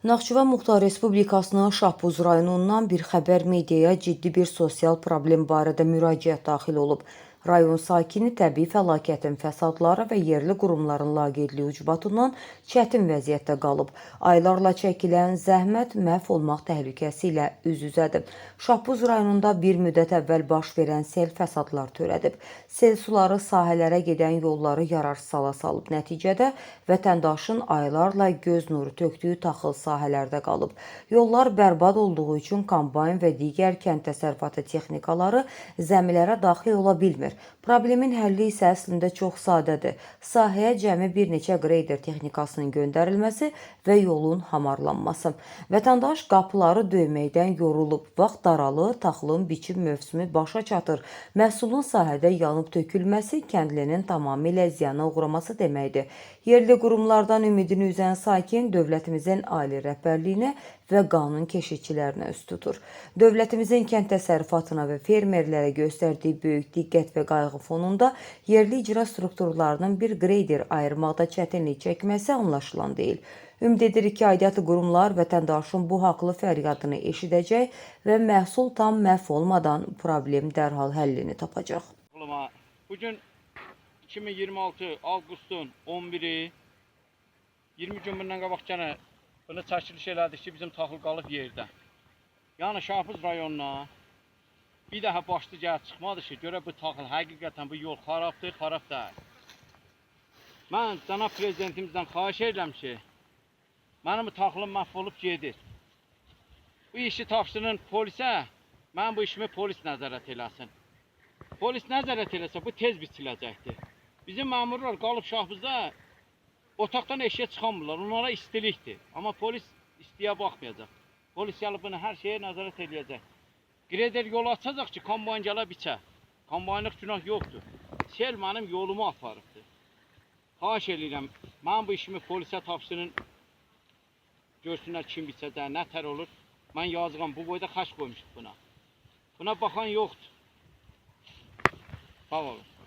Naxçıvan Muxtar Respublikasının Şahbuz rayonundan bir xəbər mediaya ciddi bir sosial problem barədə müraciət daxil olub. Rayon sakini təbii fəlakətin fəsadları və yerli qurumların laqeydliyi ucbatından çətin vəziyyətdə qalıb. Aylarla çəkilən zəhmət məhv olmaq təhlükəsi ilə üz-üzədir. Şahbuz rayonunda bir müddət əvvəl baş verən sel fəsadlar törədib. Sel suları sahələrə gedən yolları yararsız hala salıb. Nəticədə vətəndaşın aylarla göz nuru tökdüyü taxıl sahələrdə qalıb. Yollar bərbad olduğu üçün kombayn və digər kənd təsərrüfatı texnikaları zəmilərə daxil ola bilmir. Problemin həlli isə əslində çox sadədir. Sahəyə cəmi bir neçə qreyder texnikasının göndərilməsi və yolun hamarlanması. Vətəndaş qapıları döyməkdən yorulub, vaxt daralır, taxılın biçim mövsümü başa çatır. Məhsulun sahədə yanıb tökülməsi kəndlinin tamamilə ziyana uğraması deməkdir. Yerli qurumlardan ümidini üzən sakin dövlətimizin ali rəhbərliyinə və qanun keşikçilərinə üst tutur. Dövlətimizin kənd təsərrüfatına və fermerlərə göstərdiyi böyük diqqət və qayğı fonunda yerli icra strukturlarının bir qreyder ayırmaqda çətinlik çəkməsi anlaşılan deyil. Ümid edirik ki, aidiyyatı qurumlar vətəndaşın bu haqlı fəryadını eşidəcək və məhsul tam məhv olmadan problem dərhal həllini tapacaq. Bugün 2026 avqustun 11-i 20 gün bundan qabaq gənə bunu çəkiliş elədik ki, bizim taxıl qalıb yerdə. Yəni Şahbuz rayonuna bir daha başlı gəlib çıxmadı ki, görə bu taxıl həqiqətən bu yol xarabdır, xarab deyil. Mən cənab prezidentimizdən xahiş edirəm ki, mənim bu taxılım məhv olub gedir. Bu işi tapşırın polisə, mən bu işimi polis nəzarət eləsin. Polis nəzarət eləsə, bu tez biçiləcəkdir. Bizim məmurlar qalıb Şahbuzda otaqdan eşiyə çıxamırlar, onlara istilikdir. Amma polis istiyə baxmayacaq. Polis gəlib bunu hər şeyə nəzarət eləyəcək. Qreyder yolu açacaq ki, kombayn gələ biçə. Kombaynlıq günah yoxdur. Sel mənim yolumu aparıbdır. Xahiş edirəm, mən bu işimi polisə tapşırın, görsünlər kim biçəcək, nə tər olur. Mən yazıqam, bu boyda xəş qoymuşuq buna. Buna baxan yoxdur. Sağ olun.